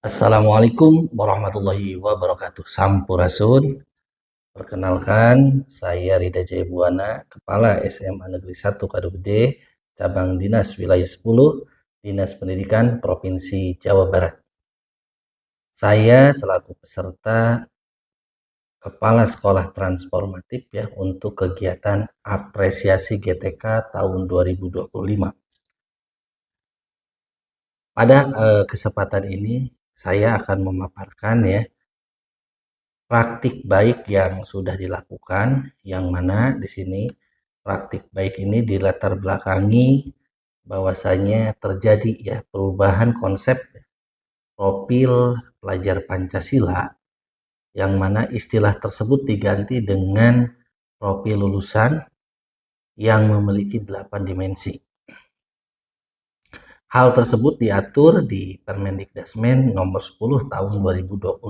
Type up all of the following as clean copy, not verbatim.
Assalamualaikum warahmatullahi wabarakatuh. Sampurasun. Perkenalkan, saya Rida Jaybuana, Kepala SMA Negeri 1 Kadugede, Cabang Dinas Wilayah 10, Dinas Pendidikan Provinsi Jawa Barat. Saya selaku peserta Kepala Sekolah Transformatif ya untuk kegiatan apresiasi GTK tahun 2025. Pada kesempatan ini saya akan memaparkan ya praktik baik yang sudah dilakukan, yang mana di sini praktik baik ini dilatar belakangi bahwasanya terjadi ya perubahan konsep profil pelajar Pancasila, yang mana istilah tersebut diganti dengan profil lulusan yang memiliki 8 dimensi. Hal tersebut diatur di Permendikdasmen nomor 10 tahun 2025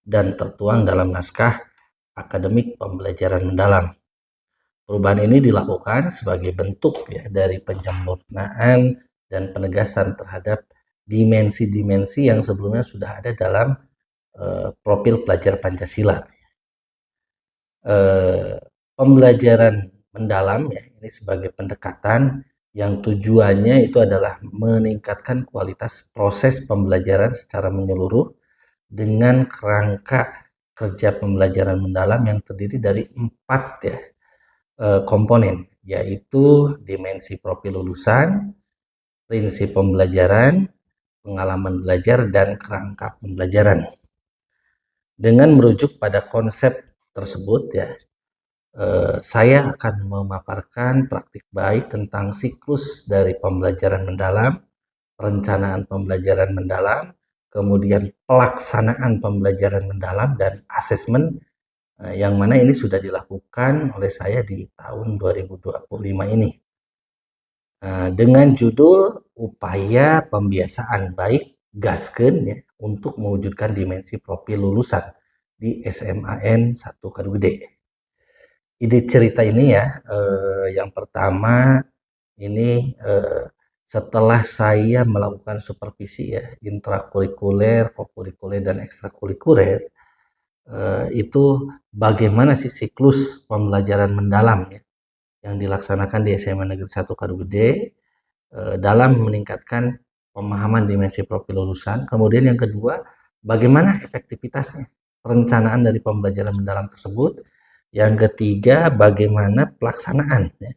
dan tertuang dalam naskah akademik pembelajaran mendalam. Perubahan ini dilakukan sebagai bentuk ya dari penyempurnaan dan penegasan terhadap dimensi-dimensi yang sebelumnya sudah ada dalam profil pelajar Pancasila. Pembelajaran mendalam ya ini sebagai pendekatan yang tujuannya itu adalah meningkatkan kualitas proses pembelajaran secara menyeluruh dengan kerangka kerja pembelajaran mendalam yang terdiri dari 4 ya komponen, yaitu dimensi profil lulusan, prinsip pembelajaran, pengalaman belajar, dan kerangka pembelajaran. Dengan merujuk pada konsep tersebut ya, saya akan memaparkan praktik baik tentang siklus dari pembelajaran mendalam, perencanaan pembelajaran mendalam, kemudian pelaksanaan pembelajaran mendalam, dan asesmen yang mana ini sudah dilakukan oleh saya di tahun 2025 ini. Dengan judul Upaya Pembiasaan Baik Gaskeun ya, untuk mewujudkan dimensi profil lulusan di SMAN 1 Kadugede. Ide cerita ini ya, yang pertama ini setelah saya melakukan supervisi ya intrakurikuler, kokurikuler, dan ekstrakurikuler, itu bagaimana sih siklus pembelajaran mendalam ya yang dilaksanakan di SMA Negeri 1 Kadugede dalam meningkatkan pemahaman dimensi profil lulusan. Kemudian yang kedua, bagaimana efektivitasnya perencanaan dari pembelajaran mendalam tersebut. Yang ketiga, bagaimana pelaksanaan ya,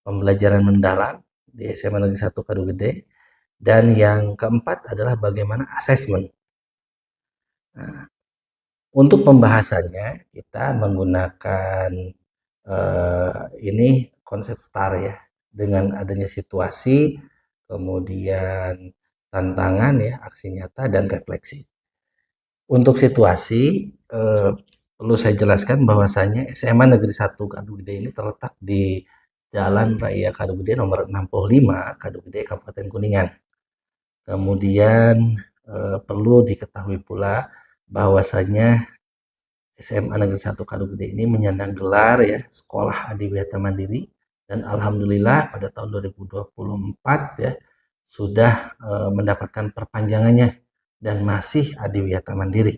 pembelajaran mendalam di SMA Negeri 1 Kadugede. Dan yang keempat adalah bagaimana asesmen. Nah, untuk pembahasannya kita menggunakan ini konsep STAR ya, dengan adanya situasi, kemudian tantangan ya, aksi nyata, dan refleksi. Untuk situasi perlu saya jelaskan bahwasanya SMA Negeri 1 Kadugede ini terletak di Jalan Raya Kadugede nomor 65 Kadugede Kabupaten Kuningan. Kemudian perlu diketahui pula bahwasanya SMA Negeri 1 Kadugede ini menyandang gelar ya Sekolah Adiwiyata Mandiri, dan alhamdulillah pada tahun 2024 ya sudah mendapatkan perpanjangannya dan masih Adiwiyata Mandiri.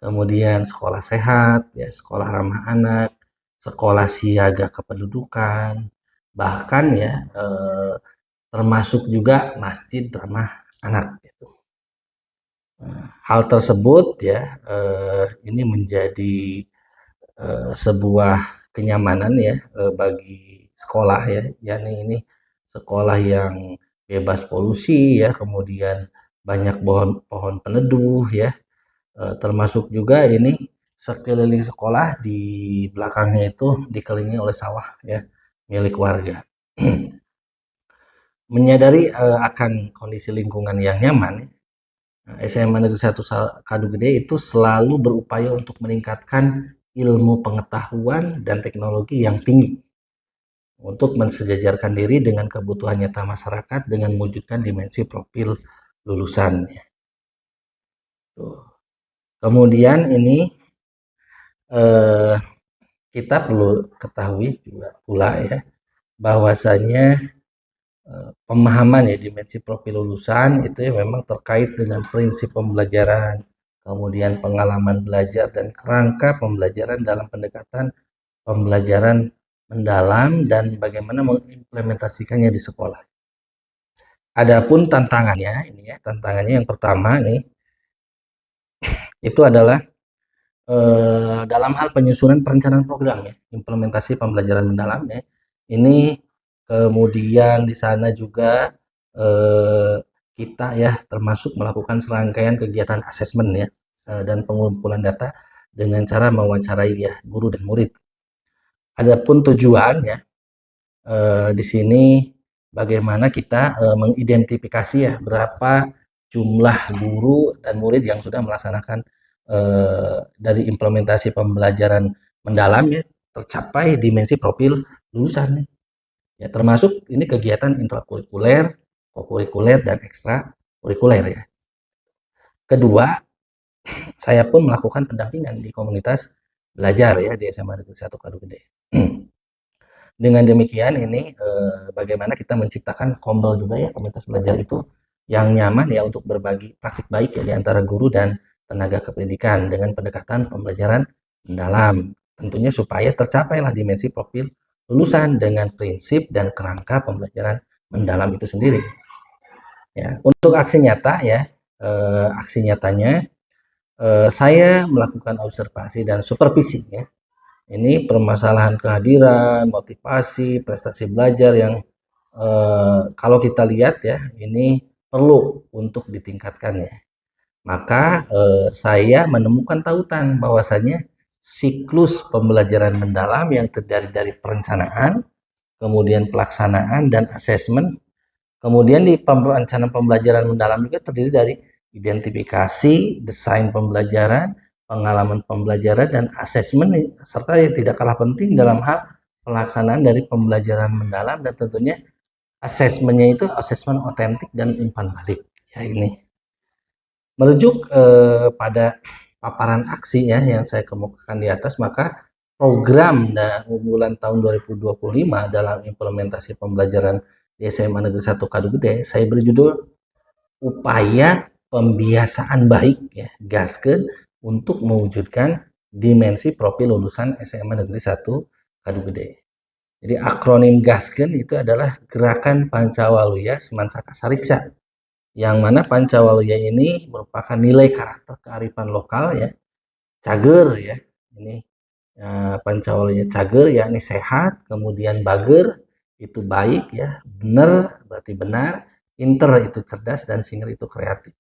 Kemudian sekolah sehat ya, sekolah ramah anak, sekolah siaga kependudukan, bahkan ya termasuk juga masjid ramah anak gitu. Hal tersebut ya ini menjadi sebuah kenyamanan ya bagi sekolah ya, yakni ini sekolah yang bebas polusi ya, kemudian banyak pohon peneduh ya, termasuk juga ini sekeliling sekolah di belakangnya itu dikelilingi oleh sawah ya milik warga. Menyadari akan kondisi lingkungan yang nyaman, SMA Negeri 1 Kadugede itu selalu berupaya untuk meningkatkan ilmu pengetahuan dan teknologi yang tinggi untuk mensejajarkan diri dengan kebutuhan nyata masyarakat dengan mewujudkan dimensi profil lulusannya. Kemudian ini kita perlu ketahui juga pula ya bahwasanya pemahaman ya dimensi profil lulusan itu ya memang terkait dengan prinsip pembelajaran, kemudian pengalaman belajar dan kerangka pembelajaran dalam pendekatan pembelajaran mendalam dan bagaimana mengimplementasikannya di sekolah. Adapun tantangannya ini ya, tantangannya yang pertama nih itu adalah dalam hal penyusunan perencanaan program ya, implementasi pembelajaran mendalam ya. Ini kemudian di sana juga kita ya termasuk melakukan serangkaian kegiatan asesmen ya dan pengumpulan data dengan cara mewawancarai ya guru dan murid. Adapun tujuannya di sini bagaimana kita mengidentifikasi ya berapa jumlah guru dan murid yang sudah melaksanakan dari implementasi pembelajaran mendalam ya tercapai dimensi profil lulusan ya termasuk ini kegiatan intrakurikuler, kokurikuler dan ekstra kurikuler ya. Kedua, saya pun melakukan pendampingan di komunitas belajar ya di SMA Negeri 1 Kadugede. Dengan demikian ini bagaimana kita menciptakan kombel juga ya komunitas belajar itu yang nyaman ya untuk berbagi praktik baik ya di antara guru dan tenaga kependidikan dengan pendekatan pembelajaran mendalam. Tentunya supaya tercapailah dimensi profil lulusan dengan prinsip dan kerangka pembelajaran mendalam itu sendiri. Ya, untuk aksi nyata ya, aksi nyatanya saya melakukan observasi dan supervisi ya. Ini permasalahan kehadiran, motivasi, prestasi belajar yang kalau kita lihat ya, ini perlu untuk ditingkatkan ya. Maka saya menemukan tautan bahwasanya siklus pembelajaran mendalam yang terdiri dari perencanaan, kemudian pelaksanaan dan asesmen. Kemudian di perencanaan pembelajaran mendalam juga terdiri dari identifikasi, desain pembelajaran, pengalaman pembelajaran, dan asesmen, serta yang tidak kalah penting dalam hal pelaksanaan dari pembelajaran mendalam dan tentunya asesmennya itu asesmen otentik dan umpan balik. Ya ini merujuk pada paparan aksi ya yang saya kemukakan di atas, maka program dan unggulan tahun 2025 dalam implementasi pembelajaran di SMA Negeri 1 Kadugede saya beri judul upaya pembiasaan baik ya gaskeun untuk mewujudkan dimensi profil lulusan SMA Negeri 1 Kadugede. Jadi akronim gaskeun itu adalah gerakan Pancawaluya Semansaka Sariksa yang mana Pancawaluya ini merupakan nilai karakter kearifan lokal ya cager ya ini Pancawaluya cager yakni sehat, kemudian bager itu baik ya, benar berarti benar, pinter itu cerdas dan singer itu kreatif.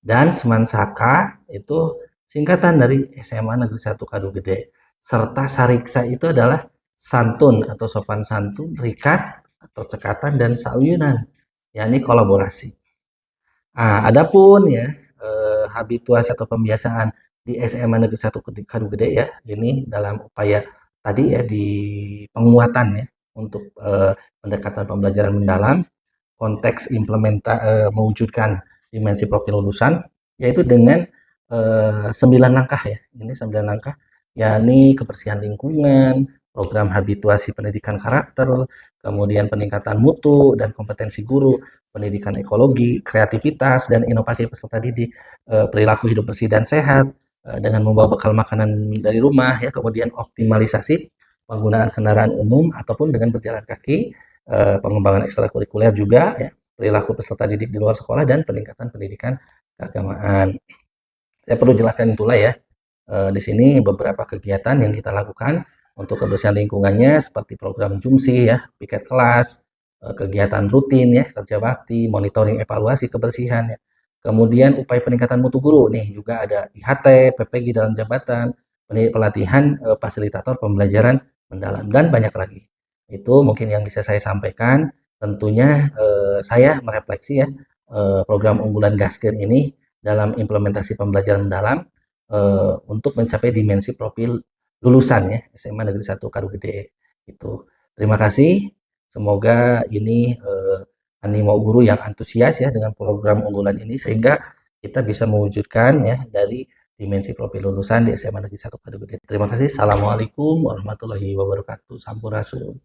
Dan Semansaka itu singkatan dari SMA Negeri 1 Kadugede. Serta Sariksa itu adalah santun atau sopan santun, rikat atau cekatan dan sauyunan, yakni kolaborasi. Adapun ya habituasi atau pembiasaan di SMA Negeri 1 Kadugede ya, ini dalam upaya tadi ya di penguatan ya untuk pendekatan pembelajaran mendalam, konteks mewujudkan dimensi profil lulusan, yaitu dengan 9 langkah ya. Ini 9 langkah, yakni kebersihan lingkungan, program habituasi pendidikan karakter, kemudian peningkatan mutu dan kompetensi guru, pendidikan ekologi, kreativitas dan inovasi peserta didik, perilaku hidup bersih dan sehat, dengan membawa bekal makanan dari rumah ya, kemudian optimalisasi penggunaan kendaraan umum ataupun dengan berjalan kaki, pengembangan ekstrakurikuler juga ya, perilaku peserta didik di luar sekolah dan peningkatan pendidikan keagamaan. Saya perlu jelaskan itulah ya, di sini beberapa kegiatan yang kita lakukan untuk kebersihan lingkungannya seperti program Jumsi ya, piket kelas, kegiatan rutin ya, kerja bakti, monitoring evaluasi kebersihan ya. Kemudian upaya peningkatan mutu guru nih juga ada IHT, PPG dalam jabatan, pelatihan fasilitator pembelajaran mendalam dan banyak lagi. Itu mungkin yang bisa saya sampaikan. Tentunya saya merefleksi ya program unggulan Gasken ini dalam implementasi pembelajaran mendalam untuk mencapai dimensi profil lulusan ya SMA Negeri 1 Kadugede itu. Terima kasih. Semoga ini animo guru yang antusias ya dengan program unggulan ini sehingga kita bisa mewujudkan ya dari dimensi profil lulusan di SMA Negeri 1 Kadugede. Terima kasih. Assalamualaikum warahmatullahi wabarakatuh. Sampurasun.